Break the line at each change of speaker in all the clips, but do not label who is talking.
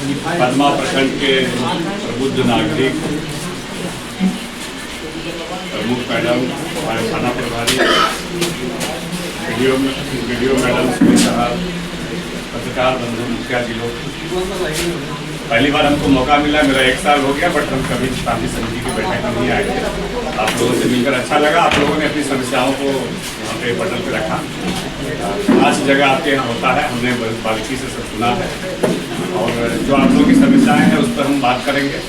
पद्मा प्रखंड के प्रबुद्ध नागरिक, प्रमुख मैडम, हमारे थाना प्रभारी, वीडियो मैडम साहब, पत्रकार बंधु, मुखिया जी लोग, पहली बार हमको मौका मिला, मेरा 1 साल हो गया, बट हम कभी शांति समिति की बैठक में नहीं आए थे। आप लोगों से मिलकर अच्छा लगा। आप लोगों ने अपनी समस्याओं को यहाँ पे पटल पे रखा। आज जगह आपके यहाँ होता है, हमने बारीकी से सब सुना है और जो आप लोगों की समस्याएं हैं उस पर हम बात करेंगे।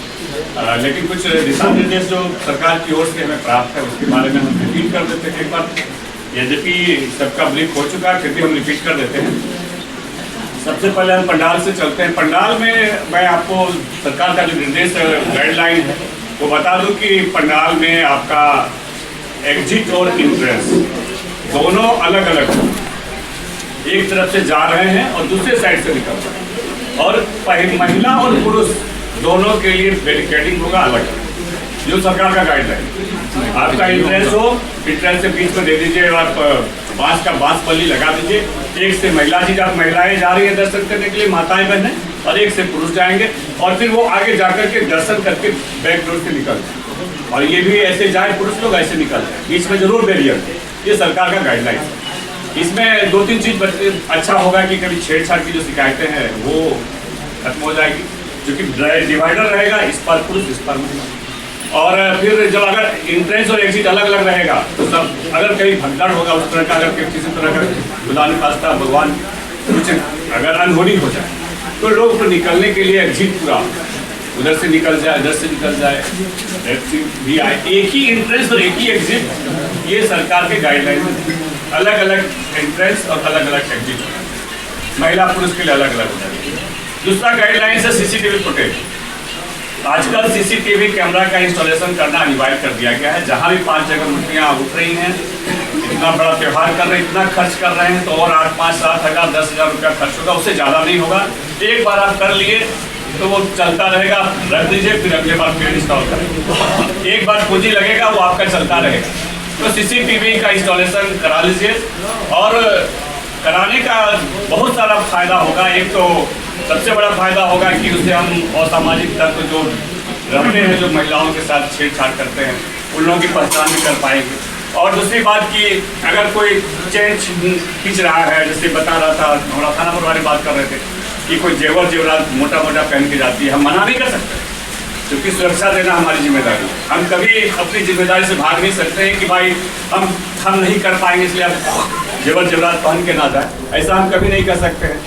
लेकिन कुछ दिशा निर्देश जो सरकार की ओर से हमें प्राप्त है उसके बारे में हम रिपीट कर देते हैं एक बार। यद्यपि सबका ब्रीफ हो चुका है, फिर भी हम रिपीट कर देते हैं। सबसे पहले हम पंडाल से चलते हैं। पंडाल में मैं आपको सरकार का जो निर्देश गाइडलाइन है वो बता दूं कि पंडाल में आपका एग्जिट और इंट्रेंस दोनों अलग अलग, एक तरफ से जा रहे हैं और दूसरे साइड से निकल रहे हैं, और महिला और पुरुष दोनों के लिए बैरिकेडिंग होगा अलग, जो सरकार का गाइडलाइन। आपका इंट्रेंस हो, इंट्रेंस से बीच में दे दीजिए, आप बांस का बांस पल्ली लगा दीजिए। एक से महिलाएं जा रही है दर्शन करने के लिए, माताएं बहनें, और एक से पुरुष जाएंगे, और फिर वो आगे जाकर के दर्शन करके बैक डोर से निकल जाए, और ये भी ऐसे जाए, पुरुष लोग ऐसे निकल जाए, बीच में जरूर बैरियर। ये सरकार का गाइडलाइन है। इसमें 2-3 चीज अच्छा होगा कि कभी छेड़छाड़ की जो शिकायतें हैं वो खत्म हो जाएगी, क्योंकि डिवाइडर रहेगा, इस पर पुरुष इस पर महिला। और फिर जब अगर इंट्रेंस और एग्जिट अलग अलग रहेगा तो सब, अगर कहीं भगदड़ होगा उस तरह का, अगर किसी तरह का खुदा न खास्ता भगवान कुछ अगर अनहोनी हो जाए तो लोग तो निकलने के लिए एग्जिट पूरा, उधर से निकल जाए, इधर से निकल जाए, भी आए, एक ही इंट्रेंस और एक ही एग्जिट। ये सरकार के गाइडलाइन में अलग अलग इंट्रेंस और अलग अलग एग्जिट, महिला पुरुष के लिए अलग अलग हो जाएगी। दूसरा गाइडलाइन है सीसीटीवी फुटेज। आजकल सीसीटीवी कैमरा का इंस्टॉलेशन करना अनिवार्य कर दिया गया है। जहां भी 5 जगह मूर्तियां उठ रही हैं, इतना बड़ा त्यौहार कर रहे हैं, इतना खर्च कर रहे हैं, तो और 8, 5, 7 हज़ार 10 हज़ार रुपया खर्च होगा, उससे ज़्यादा नहीं होगा। एक बार आप कर लिए तो वो चलता रहेगा, रख दीजिए, फिर अगले बार फिर इंस्टॉल करेंगे। एक बार पूंजी लगेगा, वो आपका चलता रहेगा। तो सीसीटीवी का इंस्टॉलेशन करा लीजिए, और कराने का बहुत सारा फायदा होगा। एक तो सबसे बड़ा फायदा होगा कि उससे हम असामाजिक तत्व जो रहते हैं, जो महिलाओं के साथ छेड़छाड़ करते हैं, उन लोगों की पहचान भी कर पाएंगे। और दूसरी बात कि अगर कोई चेन खींच रहा है, जैसे बता रहा था, हमारा थाना प्रभारी बात कर रहे थे कि कोई जेवरात मोटा पहन के जाती है, हम मना नहीं कर सकते, क्योंकि सुरक्षा देना हमारी जिम्मेदारी है। हम कभी अपनी जिम्मेदारी से भाग नहीं सकते हैं कि भाई हम नहीं कर पाएंगे इसलिए आप जेवरात पहन के ना जाए, ऐसा हम कभी नहीं कर सकते हैं।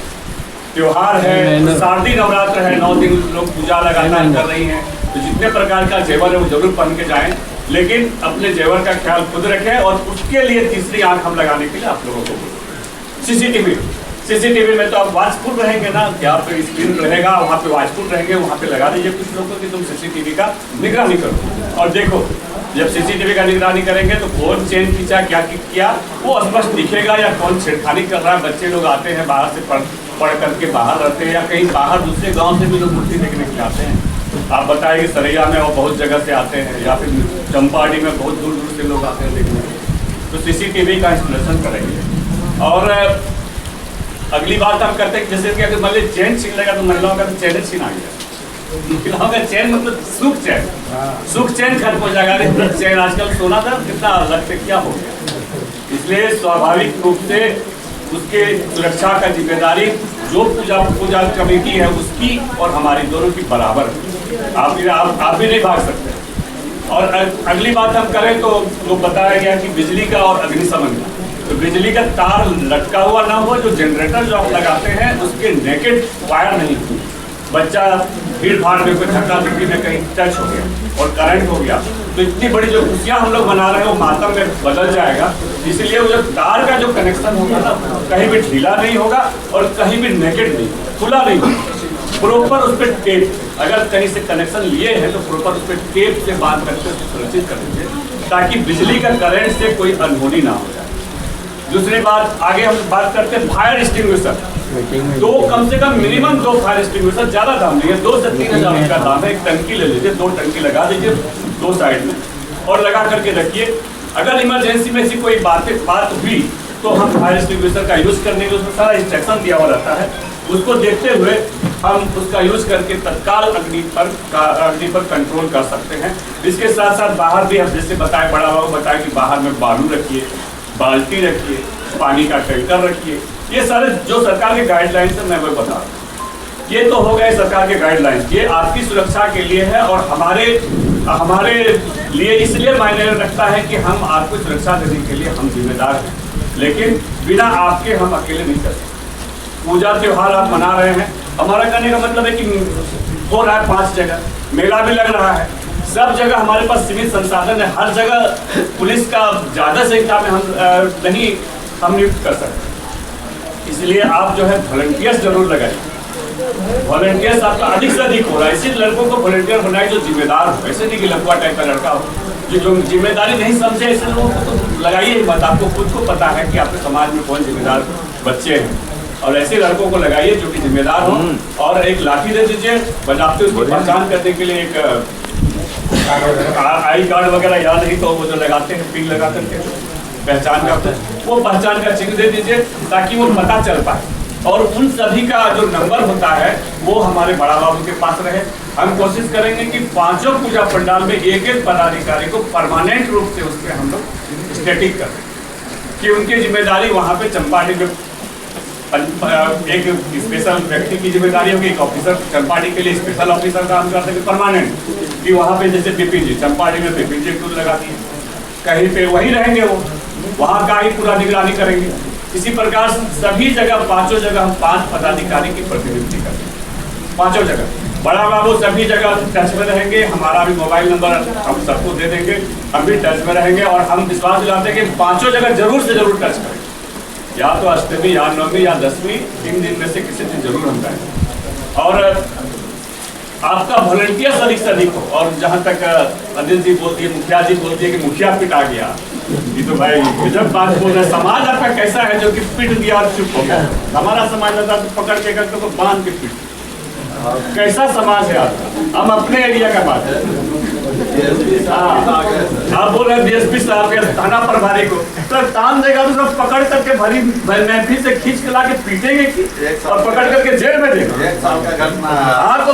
त्योहार है, शारदीय नवरात्र है, 9 दिन लोग पूजा लगातार कर रही हैं, तो जितने प्रकार का जेवर है वो जरूर पहन के जाएं, लेकिन अपने जेवर का ख्याल खुद रखें। और उसके लिए तीसरी आंख हम लगाने के लिए आप लोगों को सीसीटीवी में तो आप वॉचफुल रहेंगे ना, कि आप स्क्रीन रहेगा, वहाँ पे वॉचफुल रहेंगे, वहाँ पे लगा दीजिए कुछ लोगों की तुम सीसीटीवी का निगरानी करो। और देखो, जब सीसीटीवी का निगरानी करेंगे तो कौन चेन खींचा, क्या किया, वो स्पष्ट दिखेगा, या कौन छेड़खानी कर रहा है। बच्चे लोग आते हैं बाहर से पढ़ करके बाहर रहते हैं, या कहीं बाहर दूसरे गांव से भी लोग मूर्ति देखने के लिए आते हैं। आप बताएं, सरैया में वो बहुत जगह से आते हैं, या फिर चंपाड़ी में बहुत दूर दूर से लोग आते हैं देखने। तो सीसीटीवी का इंस्टॉलेशन करेंगे। और अगली बात हम करते हैं, जैसे कि अगर मान लीजिए चेन छीन लेगा तो महिलाओं का तो चैन छीन आ गया। महिलाओं का चैन मतलब सुख चैन खत्म हो जाएगा। अरे चैन आजकल सोना था कितना लगते, क्या हो गया। इसलिए स्वाभाविक रूप से उसके सुरक्षा का जिम्मेदारी जो पूजा कमेटी है उसकी और हमारी दोनों की बराबर है। आप भी नहीं भाग सकते। और अगली बात हम करें तो वो बताया गया कि बिजली का और अग्निशमन का, तो बिजली का तार लटका हुआ ना हो, जो जनरेटर जो आप लगाते हैं उसके नेकेड वायर नहीं हो। बच्चा भीड़ भाड़ में कोई धक्का धुक्की में कहीं टच हो गया और करंट हो गया, तो इतनी बड़ी जो खुशियाँ हम लोग मना रहे हैं वो मातम में बदल जाएगा। इसलिए वो जो तार का जो कनेक्शन होगा ना, कहीं भी ढीला नहीं होगा और कहीं भी नेकेड नहीं, खुला नहीं होगा। प्रॉपर उस पर टेप, अगर कहीं से कनेक्शन लिए हैं तो प्रॉपर उस पर टेप से बांध करके सुरक्षित कर दीजिए, ताकि बिजली का करंट से कोई अनहोनी ना हो जाए। दूसरी बात, आगे हम बात करते हैं फायर एक्सटिंग्विशर। दो कम से कम मिनिमम 2 फायर एक्सटिंग्विशर, ज़्यादा दाम नहीं है, 2 से 3 हज़ार रुपये का दाम है। एक टंकी ले लीजिए, 2 टंकी लगा दीजिए 2 साइड में और लगा करके रखिए। अगर इमरजेंसी में ऐसी कोई बात हुई तो हम फायर एक्सटिंग्विशर का यूज़ करने के उसमें सारा इंस्ट्रक्शन दिया हुआ रहता है। उसको देखते हुए हम उसका यूज करके तत्काल अग्नि पर कंट्रोल कर सकते हैं। इसके साथ साथ बाहर भी हम जैसे बताए, बड़ा बाबू बताया कि बाहर में बालू रखिए, बाल्टी रखिए, पानी का टैंकर रखिए। ये सारे जो सरकार के गाइडलाइंस है मैं वो बता रहा हूँ। ये तो हो गए सरकार के गाइडलाइंस, ये आपकी सुरक्षा के लिए है और हमारे लिए इसलिए मायने रखता है कि हम आपको सुरक्षा देने के लिए हम जिम्मेदार हैं, लेकिन बिना आपके हम अकेले नहीं कर सकते। पूजा त्योहार आप मना रहे हैं, हमारा कहने का मतलब है कि हो रहा है 5 जगह, मेला भी लग रहा है, सब जगह हमारे पास सीमित संसाधन है, हर जगह पुलिस का ज़्यादा संख्या में हम नियुक्त कर सकते। इसलिए आप जो है वॉलंटियर्स जरूर लगाइए। वॉलंटियर्स आपका अधिक से अधिक हो रहा है, इसी लड़कों को वॉलंटियर बनाए जो जिम्मेदार हो, ऐसे नहीं कि लफुआ टाइप का लड़का हो जो जिम्मेदारी नहीं समझे। ऐसे लोगों को तो लगाइए ही मत। आपको खुद को पता है कि आपके समाज में कौन जिम्मेदार बच्चे हैं, और ऐसे लड़कों को लगाइए जो कि जिम्मेदार हो। और एक लाठी दे दीजिए, बजाते उसकी पहचान करने के लिए एक आई कार्ड वगैरह, याद नहीं तो वो जो लगाते हैं पिन लगा करके पहचान करते हैं, वो पहचान का चिन्ह दे दीजिए ताकि वो पता चल पाए। और उन सभी का जो नंबर होता है वो हमारे बड़ा बाबू के पास रहे। हम कोशिश करेंगे कि 5 पूजा पंडाल में एक पदाधिकारी को परमानेंट रूप से उसके हम लोग स्टैटिक करें कि उनकी जिम्मेदारी वहाँ पे चंपाडी में एक स्पेशल व्यक्ति की जिम्मेदारी होगी, एक ऑफिसर चंपाडी के लिए स्पेशल ऑफिसर काम कर सके परमानेंट, कि वहाँ पे जैसे पीपी जी चंपाडी में पीपी जी खुद लगा दिए, कहीं पे वही रहेंगे, वो वहाँ का ही पूरा निगरानी करेंगे। इसी प्रकार सभी जगह 5 जगह हम 5 पदाधिकारी की प्रतिनियुक्ति करेंगे। 5 जगह बड़ा बाबू सभी जगह टच में रहेंगे। हमारा भी मोबाइल नंबर हम सबको दे देंगे, हम भी टच में रहेंगे और हम विश्वास दिलाते हैं कि 5 जगह जरूर से जरूर टच करेंगे। या तो अष्टमी या नवमी या 10वीं, 3 दिन में से किसी दिन जरूर हम जाएंगे। और आपका वॉलंटियर्स अधिक से अधिक हो। और जहाँ तक अनिल जी बोलती है, मुखिया जी बोलती है कि मुखिया पिटा गया, ये तो भाई जब बात बोल रहे हैं। समाज आपका कैसा है जो कि पिट दिया और चुप हो गया? हमारा समाज था तो पकड़ के करके तो बांध के पिट। कैसा समाज है आपका? हम अपने एरिया का बात है। आप बोल रहे DSP साहब के थाना प्रभारी को तो तान देगा तो सब पकड़ करके भरी महफिल से खींच के ला के पीटेंगे और पकड़ करके जेल में देगा। आपको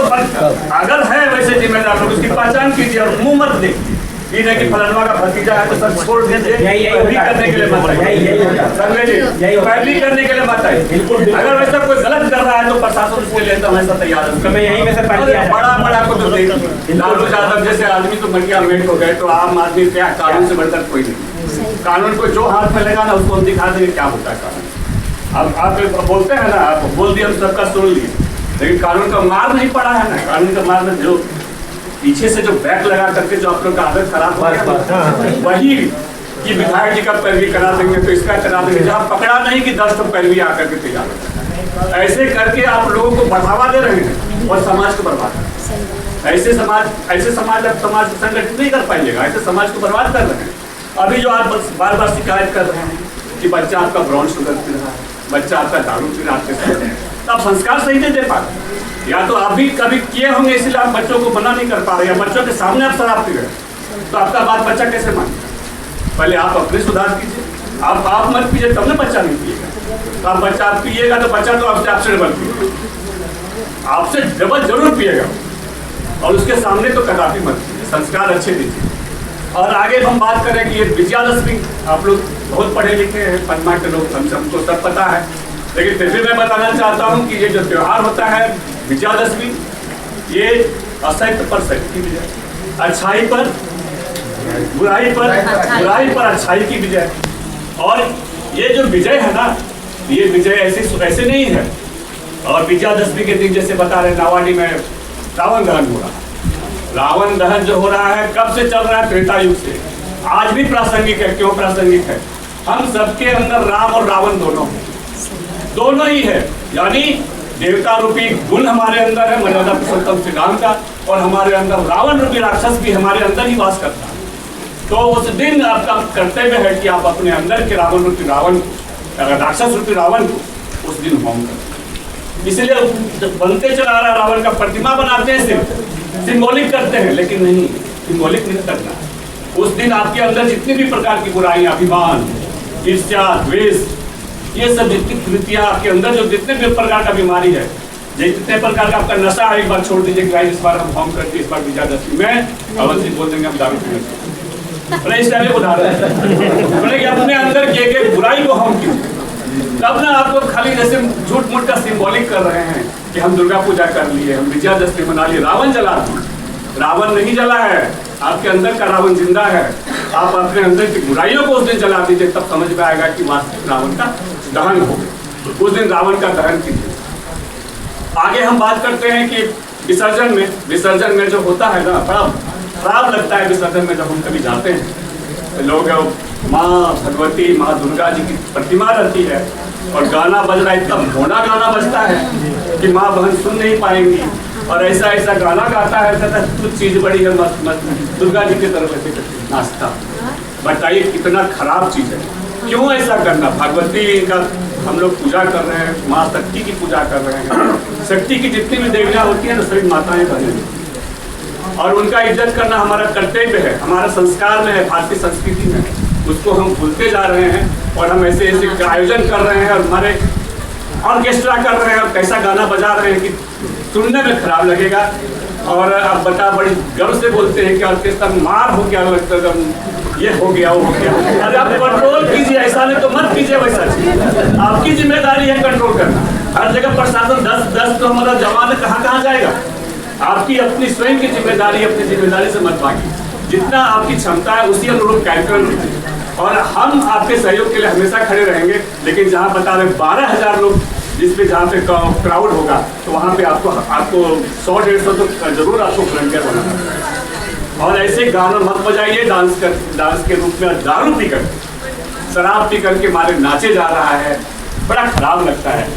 अगर है वैसे जिम्मेदार लोग उसकी पहचान कीजिए और मुंह मत देखिए। ये नहीं कि फलाना का भतीजा है तो सब छोड़ दीजिए, पैरवी करने के लिए मत आइए, पैरवी करने के लिए मत आइए। अगर वैसा कोई गलत कर रहा है तो प्रशासन उसके लिए तो हमेशा तैयार है। बड़ा को तो लालू यादव जैसे आदमी तो मंडिया मेट हो गए, तो आम आदमी क्या कानून से बढ़कर कोई नहीं। कानून को जो हाथ में लगा ना उसको हम दिखा देंगे क्या होता है कानून। अब आप बोलते हैं ना, आप बोल दिए, हम सबका सुन लिए, लेकिन कानून का मार नहीं पड़ा है ना। कानून का मार में जो पीछे से जो बैग लगा करके जो आप लोग का आदत खराब हो गया, वही कि विधायक जी का पैरवी करा देंगे तो इसका करा देंगे, जहाँ पकड़ा नहीं कि 10 तो पैरवी आकर के तैयार हो। ऐसे करके आप लोगों को बढ़ावा दे रहे हैं और समाज को बर्बाद कर रहे हैं। ऐसे समाज आप समाज संगठित नहीं कर पाइएगा, ऐसे समाज को बर्बाद कर रहे हैं। अभी जो आप बार बार शिकायत कर रहे हैं कि बच्चा आपका ब्राउन शुगर पी रहा है, बच्चा आपका दारू पी रहा है, तो आप संस्कार सही नहीं दे पाते। या तो आप भी कभी किए होंगे इसलिए आप बच्चों को मना नहीं कर पा रहे, या बच्चों के सामने आप शराब पी रहे हैं, तो आपका बात बच्चा कैसे मानेगा? पहले आप अपने सुधार कीजिए। आप मत पीजिए तब ना बच्चा नहीं पिएगा। तो आप बच्चा आप पिएगा तो बच्चा तो आपसे डबल पिएगा, आपसे डबल जरूर पिएगा। और उसके सामने तो कदापि मत पीजिए, संस्कार अच्छे दीजिए। और आगे हम बात करें कि ये विजयादशमी, आप लोग बहुत पढ़े लिखे हैं, पटना के लोग, हमको सब पता है, लेकिन फिर भी मैं बताना चाहता हूँ कि ये जो त्योहार होता है विजयादशमी, ये असत्य पर सत्य की विजय, अच्छाई पर बुराई पर अच्छाई की विजय। और ये जो विजय है ना, ये विजय ऐसे नहीं है। और विजयादशमी के दिन जैसे बता रहे नावाडी में रावण दहन हो रहा है। रावण दहन जो हो रहा है कब से चल रहा है? त्रेता युग से। आज भी प्रासंगिक है। क्यों प्रासंगिक है? हम सबके अंदर राम और रावण दोनों ही है, यानी देवता रूपी गुण हमारे अंदर है, मर्यादा पुरुषोत्तम श्री राम का, और हमारे अंदर रावण रूपी राक्षस भी हमारे अंदर ही वास करता है। तो उस दिन आपका कर्तव्य है कि आप अपने अंदर के रावण रूपी राक्षस रूपी रावण को उस दिन होम करें। इसलिए बनते चला रहा रावण का प्रतिमा बनाते हैं, सिंबॉलिक करते हैं, लेकिन नहीं, सिंबॉलिक नहीं करना। उस दिन आपके अंदर जितनी भी प्रकार की बुराइयां, अभिमान, ईर्ष्या, द्वेष,
ये सब जितनी कृतियाँ आपके अंदर जो जितने भी प्रकार का बीमारी है, जितने प्रकार का आपका नशा है, एक बार छोड़ दीजिए कि इस बार हम होम करके इस बार विजयादशमी में अवश्य बोल देंगे हम दारू पीने। इस टाइम बोले कि अपने अंदर किए गए बुराई को हम क्यों, तब ना आपको खाली जैसे झूठ मूठ का सिंबॉलिक कर रहे हैं कि हम दुर्गा पूजा कर लिए, हम विजयादशमी मना लिए, रावण जला दिए। रावण नहीं जला है, आपके अंदर का रावण जिंदा है। आप अपने अंदर की बुराइयों को उस दिन जला दीजिए, तब समझ में आएगा कि वास्तविक रावण का दहन हो गया। उस दिन रावण का दहन कीजिए। आगे हम बात करते हैं कि विसर्जन में जो होता है ना, बड़ा खराब लगता है विसर्जन में जब हम कभी जाते हैं। लोग माँ भगवती, माँ दुर्गा जी की प्रतिमा रहती है और गाना बज रहा है, इतना घोड़ा गाना बजता है कि माँ बहन सुन नहीं पाएंगी, और ऐसा ऐसा गाना गाता है, कहता है कुछ चीज बड़ी है मस्त मस्त, दुर्गा जी की तरफ ऐसे नाचता। बताइए कितना खराब चीज है, क्यों ऐसा करना? भगवती का हम लोग पूजा कर रहे हैं, माँ शक्ति की पूजा कर रहे हैं। शक्ति की जितनी भी देवियाँ होती हैं ना, सभी माताएं बहनें, और उनका इज्जत करना हमारा कर्तव्य है, हमारा संस्कार में है, भारतीय संस्कृति में है। उसको हम भूलते जा रहे हैं और हम ऐसे ऐसे आयोजन कर रहे हैं और हमारे ऑर्केस्ट्रा कर रहे हैं और कैसा गाना बजा रहे हैं कि सुनने में खराब लगेगा। और अब बता बड़ी गर्व से बोलते हैं कि ऑर्केस्ट्रा मार हो गया, लगता है ये हो गया वो हो गया। अरे आप कंट्रोल कीजिए, ऐसा नहीं तो मत कीजिए वैसा चीज। आपकी जिम्मेदारी है कंट्रोल करना। हर जगह प्रशासन 10 तो हमारा जवान कहाँ जाएगा। आपकी अपनी स्वयं की जिम्मेदारी, अपनी जिम्मेदारी से मत भागिए। जितना आपकी क्षमता है उसी अनुरूप कार्यक्रम कीजिए, और हम आपके सहयोग के लिए हमेशा खड़े रहेंगे। लेकिन जहाँ बता रहे 12,000 लोग जिसपे जहाँ पे क्राउड होगा, तो वहाँ पे आपको 100-150 तो जरूर आपको वॉलंटियर बनाना। और ऐसे गाना मत बजाइए डांस के रूप में, दारू पी कर, शराब पी करके मारे नाचे जा रहा है, बड़ा खराब लगता है।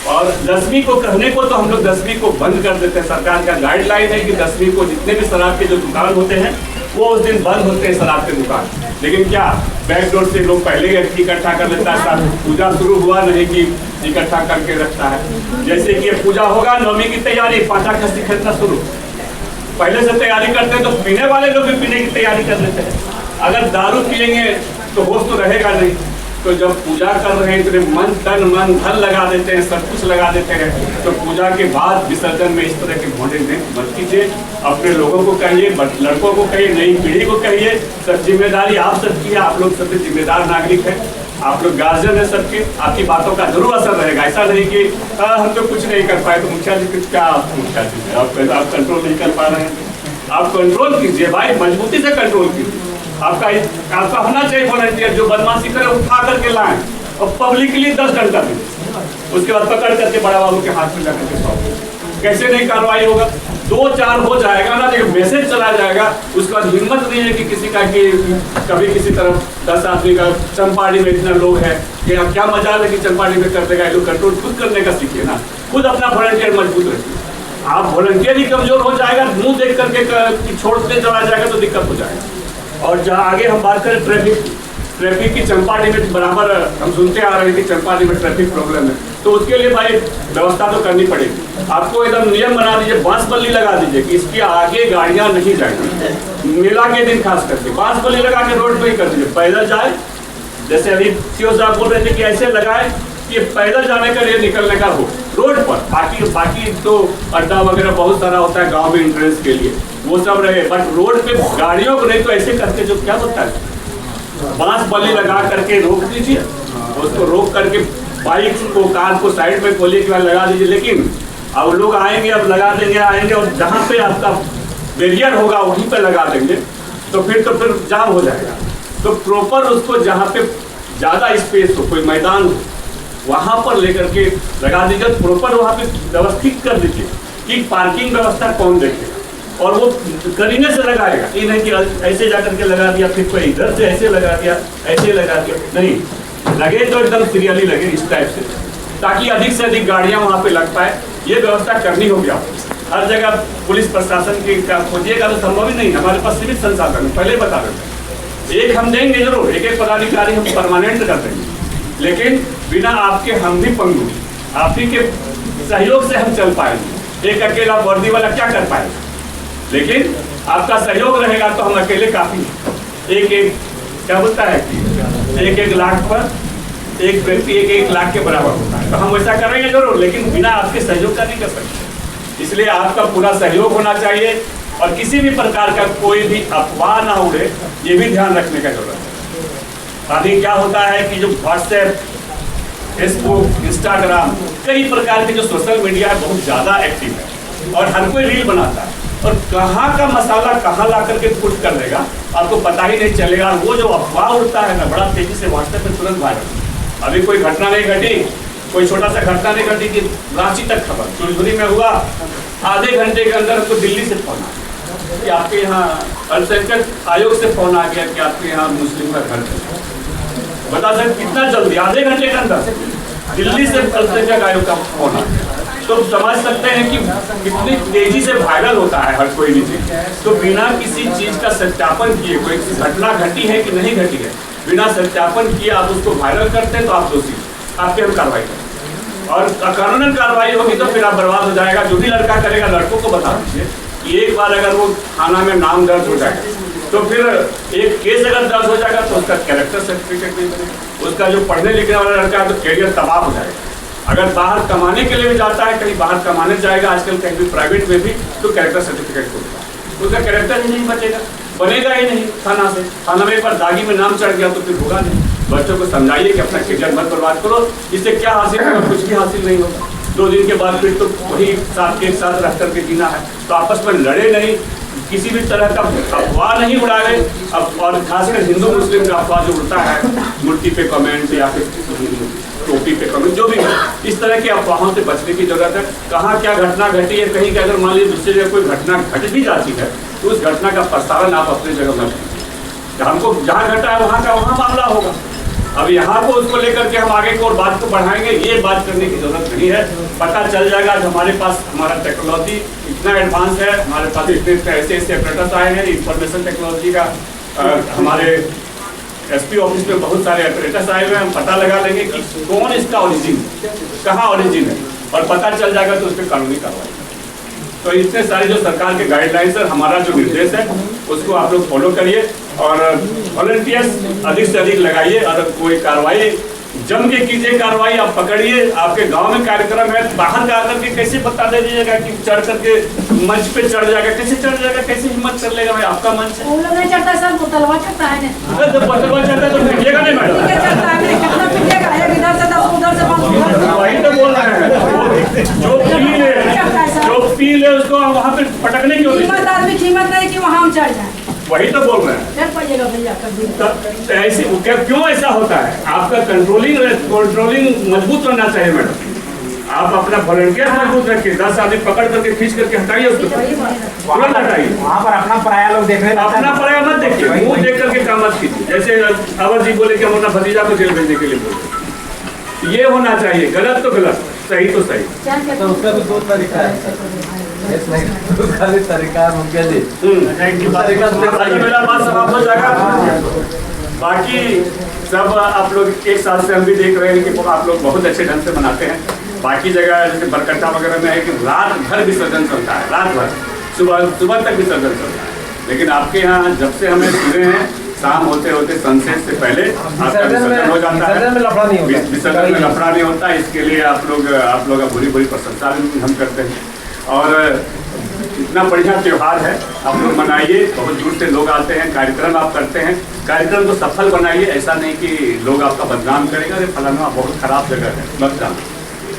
और 10वीं को कहने को तो हम लोग 10वीं को बंद कर देते हैं। सरकार का गाइडलाइन है कि 10वीं को जितने भी शराब के जो दुकान होते हैं वो उस दिन बंद होते हैं, शराब के दुकान। लेकिन क्या बैकडोर से लोग पहले इकट्ठा कर लेता है, पूजा शुरू हुआ नहीं कि इकट्ठा करके रखता है। जैसे कि पूजा होगा, नवमी की तैयारी, पाटा खस्ती खरीदना शुरू, पहले से तैयारी करते हैं, तो पीने वाले लोग भी पीने की तैयारी कर लेते हैं। अगर दारू पिएंगे तो होश तो रहेगा नहीं। तो जब पूजा कर रहे हैं इतने मन तन मन धन लगा देते हैं, सब कुछ लगा देते हैं, तो पूजा के बाद विसर्जन में इस तरह के भोंडे मत कीजिए। अपने लोगों को कहिए, लड़कों को कहिए, नई पीढ़ी को कहिए, सब जिम्मेदारी आप सबकी है। आप लोग सबसे जिम्मेदार नागरिक हैं, आप लोग गार्जियन है सबके। आपकी बातों का जरूर असर रहेगा। ऐसा नहीं कि हम तो कुछ नहीं कर पाए, तो मुखिया जी क्या मुखिया जी आप कंट्रोल नहीं कर पा रहे हैं। आप कंट्रोल कीजिए भाई, मजबूती से कंट्रोल कीजिए। आपका होना चाहिए वॉलंटियर, जो बदमाशी करे उठा करके लाएं और पब्लिकली 10 डंडा दें, उसके बाद पकड़ करके बड़ा बाबू के हाथ में जाकर के सौंप। कैसे नहीं कार्रवाई होगा? 2-4 हो जाएगा ना, एक मैसेज चला जाएगा, उसके बाद हिम्मत नहीं है कि किसी का कि कभी किसी तरफ 10 आदमी का चंपाड़ी में इतना लोग है कि क्या मजा है कि चंपाड़ी में कर देगा। लोग कंट्रोल खुद करने का सीखिए ना, खुद अपना वॉलंटियर मजबूत रखिए। आप वॉलंटियर ही कमजोर हो जाएगा, मुंह देख करके छोड़ते चला जाएगा तो दिक्कत हो जाएगा। और जहाँ आगे हम बात करें ट्रैफिक की, चंपाड़ी में बराबर हम सुनते आ रहे हैं कि चंपाड़ी में ट्रैफिक प्रॉब्लम है, तो उसके लिए भाई व्यवस्था तो करनी पड़ेगी। आपको एकदम नियम बना दीजिए, बांस-बल्ली लगा दीजिए कि इसके आगे गाड़ियाँ नहीं जाएंगी। मेला के दिन खास करके बांस-बल्ली लगा के रोड पर ही कर दीजिए, पैदल जाए। जैसे अभी सीओ साहब बोल रहे थे कि ऐसे लगाए कि पैदल जाने का लिए निकलने का हो रोड पर। बाकी तो अड्डा वगैरह बहुत सारा होता है गाँव में एंट्रेंस के लिए, वो सब रहे, बट रोड पे गाड़ियों को नहीं तो ऐसे करके जो क्या होता है, बांस बल्ली लगा करके रोक दीजिए। उसको रोक करके बाइक को, कार को साइड में खोलिए के बाद लगा दीजिए। लेकिन अब लोग आएंगे, अब लगा देंगे, आएंगे और जहाँ पे आपका बैरियर होगा वहीं पे लगा देंगे, तो फिर जाम हो जाएगा। तो प्रॉपर उसको जहाँ पे ज़्यादा स्पेस हो, कोई मैदान हो, वहाँ पर लेकर के लगा दीजिए। प्रॉपर वहाँ पे व्यवस्थित कर दीजिए कि पार्किंग व्यवस्था कौन देखेगा, और वो करीने से लगाएगा। ये नहीं कि ऐसे जाकर के लगा दिया, फिर कोई इधर से ऐसे लगा दिया, ऐसे लगा दिया, नहीं, लगे तो एकदम सीरियली लगे इस टाइप से, ताकि अधिक से अधिक गाड़ियाँ वहाँ पे लग पाए। ये व्यवस्था करनी होगी आपको। हर जगह पुलिस प्रशासन की खोजिएगा तो संभव ही नहीं। हमारे पास सीमित संसाधन है, पहले बता देते। एक हम देंगे जरूर, एक पदाधिकारी हम परमानेंट कर देंगे, लेकिन बिना आपके हम भी पंगु, आप ही के सहयोग से हम चल पाएंगे। एक अकेला वर्दी वाला क्या कर पाएगा? लेकिन आपका सहयोग रहेगा तो हम अकेले काफी। एक क्या बोलता है कि 1-1 लाख पर एक व्यक्ति 1 लाख के बराबर होता है। तो हम वैसा करेंगे जरूर, लेकिन बिना आपके सहयोग का नहीं कर सकते। इसलिए आपका पूरा सहयोग होना चाहिए और किसी भी प्रकार का कोई भी अफवाह ना उड़े, ये भी ध्यान रखने का जरूरत है। अभी क्या होता है कि जो व्हाट्सएप, फेसबुक, इंस्टाग्राम, कई प्रकार के जो सोशल मीडिया है बहुत ज़्यादा एक्टिव है और हर कोई रील बनाता है और कहाँ का मसाला कहाँ ला करके पुट कर देगा आपको पता ही नहीं चलेगा। वो जो अफवाह उड़ता है ना, बड़ा तेजी से व्हाट्सएप में तुरंत वायरल। अभी कोई घटना नहीं घटी, कोई छोटा सा घटना नहीं घटी कि रांची तक खबर चुलबुरी में हुआ, आधे घंटे के अंदर हमको दिल्ली से फोन आ गया कि आपके यहाँ अल्पसंख्यक आयोग से फोन आ गया कि आपके यहाँ मुस्लिम का घर है। बता सकते कितना जल्दी, आधे घंटे के अंदर दिल्ली से अल्पसंख्यक आयोग का फोन आ गया। तो समझ सकते हैं कि कितनी तेजी से वायरल होता है हर कोई भी चीज। तो बिना किसी चीज का सत्यापन किए कोई घटना घटी है कि नहीं घटी है, बिना सत्यापन किए आप उसको वायरल करते हैं तो आप दोषी, आपके हम कार्रवाई करें और कानूनन कार्रवाई होगी तो फिर आप बर्बाद हो जाएगा। जो भी लड़का करेगा लड़कों को बता दीजिए कि एक बार अगर वो थाना में नाम दर्ज हो जाएगा तो फिर एक केस अगर दर्ज हो जाएगा तो उसका कैरेक्टर सर्टिफिकेट नहीं बनेगा, उसका जो पढ़ने लिखने वाला लड़का है तो कैरियर तबाह हो जाएगा। अगर बाहर कमाने के लिए भी जाता है, कहीं बाहर कमाने जाएगा आजकल कहीं भी प्राइवेट में भी, तो कैरेक्टर सर्टिफिकेट होता है, उसका कैरेक्टर ही नहीं बचेगा, बनेगा ही नहीं। थाना में एक बार दागी में नाम चढ़ गया तो फिर होगा नहीं। बच्चों को समझाइए कि अपना कैरियर मत बर्बाद करो, इससे क्या हासिल होगा, कुछ भी हासिल नहीं होगा। 2 दिन के बाद फिर तो वही साथ के साथ रह करके जीना है। तो आपस में लड़े नहीं, किसी भी तरह का अफवाह नहीं उड़ाए। अब और खासकर हिंदू मुस्लिम का अफवाह जो उड़ता है, मूर्ति पे कमेंट या फिर टोपी पे कमेंट, जो भी है, इस तरह की अफवाहों से बचने की जरूरत है। कहाँ क्या घटना घटी है, कहीं अगर मान लीजिए दूसरी जगह कोई घटना घट भी जाती है तो उस घटना का प्रसारण आप अपनी जगह में करें। हमको जहाँ घटा है वहाँ का वहाँ मामला होगा। अब यहाँ को उसको लेकर के हम आगे को और बात को बढ़ाएंगे, ये बात करने की जरूरत नहीं है। पता चल जाएगा कि हमारे पास हमारा टेक्नोलॉजी इतना एडवांस है, हमारे पास इतने ऐसे ऑपरेटर्स आए हैं इंफॉर्मेशन टेक्नोलॉजी का। हमारे एसपी ऑफिस में बहुत सारे ऑपरेटर्स आए हुए हैं, हम पता लगा लेंगे कि कौन इसका ओरिजिन, कहाँ ओरिजिन है और पता चल जाएगा तो उस पर कानूनी कार्रवाई। तो इतने सारे जो सरकार के गाइडलाइंस है, हमारा जो निर्देश है उसको आप लोग फॉलो करिए और वॉलंटियर्स अधिक से अधिक लगाइए और कोई कार्रवाई जम के कीजिए। कार्रवाई आप पकड़िए। आपके गांव में कार्यक्रम है, बाहर जा करके कैसे बता दे दीजिएगा कि चढ़ करके मंच पे चढ़ जाएगा, कैसे चढ़ जाएगा, कैसे हिम्मत कर लेगा? भाई आपका मंच है,
वो लोग नहीं चढ़ता सर, वो तलवार चढ़ता है ना।
जब बतलवा चढ़ता है तो पीटिएगा नहीं मैडम,
चढ़ता है कितना पीटिएगा, एक इधर से 10 उधर से 5।
वही तो बोल रहे हैं। जो पी ले उसको वहाँ पे पटकने की होती है।
आदमी कीमत नहीं कि वहाँ हम चढ़ जाए,
वही तो बोल रहे हैं।
चढ़ पाइएगा भैया कभी।
ऐसे क्यों ऐसा होता है? आपका कंट्रोलिंग मजबूत होना चाहिए मैडम। आप अपना वॉलंटियर मजबूत रखिए, 10 आदमी पकड़ करके खींच करके हटाइए उसको, तुरंत हटाइए।
वहाँ पर अपना पराया लोग देखने लगता है।
अपना पराया मत देखिए, मुंह देख करके काम मत कीजिए। जैसे अवर जी बोले कि हम अपना भतीजा को जेल भेजने के लिए बोले, ये होना चाहिए। गलत तो गलत, सही तो सही।
तो उसका भी 2 तरीका है, उसका भी तरीका है मुखिया जी।
मेरा बात समाप्त हो जाएगा। बाकी सब आप लोग एक साल से हम भी देख रहे हैं कि आप लोग बहुत अच्छे ढंग से मनाते हैं। बाकी जगह जैसे बरकट्टा वगैरह में है कि रात भर विसर्जन चलता है, रात भर सुबह तक विसर्जन चलता है। लेकिन आपके यहाँ जब से हमें सुने हैं, शाम होते होते सनसेट से पहले आपका विसर्जन हो जाता है।
विसर्जन में लफड़ा नहीं होता,
विसर्जन में लफड़ा नहीं होता। इसके लिए आप लोग का बुरी प्रशंसा भी हम करते हैं। और इतना बढ़िया त्यौहार है, आप लोग मनाइए। बहुत दूर से लोग आते हैं, कार्यक्रम आप करते हैं, कार्यक्रम को सफल बनाइए। ऐसा नहीं कि लोग आपका बदनाम करेगा, अरे फलाना बहुत खराब जगह है, मत जाना।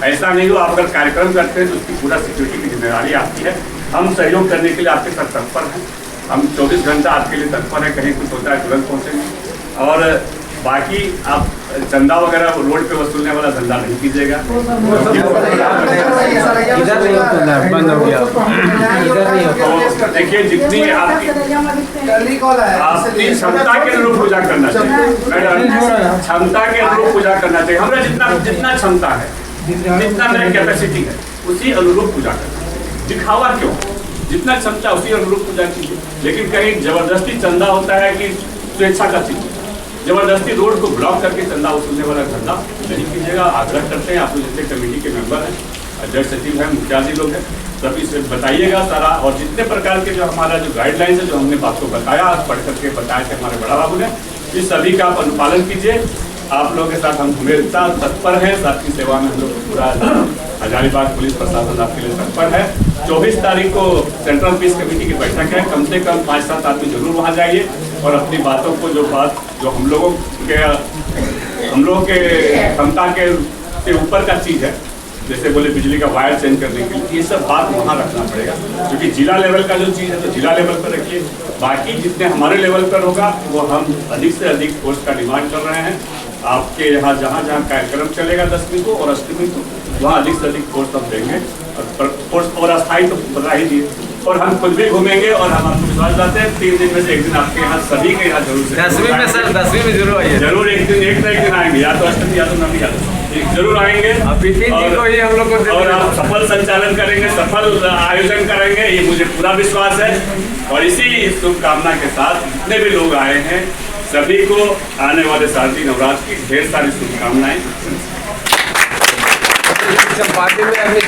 ऐसा नहीं हो। आप अगर कार्यक्रम करते हैं तो उसकी पूरा सिक्योरिटी की जिम्मेदारी आपकी है। हम सहयोग करने के लिए आपके साथ तत्पर हैं। हम 24 घंटा आपके लिए तत्पर हैं, कहीं कुछ होता है तुरंत पहुँचेंगे। और बाकी आप चंदा वगैरह रोड पे वसूलने वाला धंधा नहीं कीजिएगा।
इधर नहीं होता, बंद हो गया। इधर नहीं होता।
देखिए, जितनी आपकी क्षमता के अनुरूप पूजा करना चाहिए मैडम, क्षमता के अनुरूप पूजा करना चाहिए। हमारा जितना क्षमता है, जितना मेरी कैपेसिटी है, उसी अनुरूप पूजा करना चाहिए। दिखावा क्यों? जितना क्षमता उसी अनुरूप पूजा कीजिए। लेकिन कहीं जबरदस्ती चंदा होता है कि स्वेच्छा का चीज, जबरदस्ती रोड को ब्लॉक करके चंदा वसूलने वाला धंधा नहीं कीजिएगा। आग्रह करते हैं, आप लोग जितने कमेटी के मेंबर हैं, अध्यक्ष सचिव हैं, मुखिया जी लोग हैं, सभी से बताइएगा सारा। और जितने प्रकार के जो हमारा जो गाइडलाइंस है, जो हमने आपको बताया, पढ़ करके बताया थे हमारे बड़ा बाबू ने, इस सभी का आप अनुपालन कीजिए। आप लोगों के साथ हम हमेशा तत्पर हैं, आपकी सेवा में हम लोग पूरा हजारीबाग पुलिस प्रशासन आपके लिए तत्पर है। 24 तारीख को सेंट्रल पीस कमेटी की बैठक है, कम से कम 5-7 आदमी जरूर वहाँ जाइए और अपनी बातों को जो हम लोगों के क्षमता के ऊपर का चीज़ है, जैसे बोले बिजली का वायर चेंज करने के लिए, ये सब बात वहाँ रखना पड़ेगा, क्योंकि जिला लेवल का जो चीज़ है तो जिला लेवल पर रखिए। बाकी जितने हमारे लेवल पर होगा वो हम अधिक से अधिक पोस्ट का डिमांड कर रहे हैं। आपके यहाँ जहाँ जहाँ कार्यक्रम चलेगा 10वीं को और 8वीं को, वहाँ अधिक से अधिक पोस्ट हम देंगे पोस्ट, और अस्थायी तो बता ही दिए। और हम खुद भी घूमेंगे और हम आपको विश्वास दिलाते हैं 3 दिन में से एक दिन आपके यहाँ सभी के यहाँ जरूर से
10वीं में सर 10वीं में जरूर आइए,
जरूर एक ना एक दिन आएंगे, या तो अष्टमी या तो नवमी या तो जरूर आएंगे।
अभी 3 दिन को ही हम लोग को
और आप सफल संचालन करेंगे, सफल आयोजन करेंगे, ये मुझे पूरा विश्वास है। और इसी शुभकामना के साथ जितने भी लोग आए हैं सभी को आने वाले शारदीय नवरात्र की ढेर सारी शुभकामनाएं।
पार्टी में अभी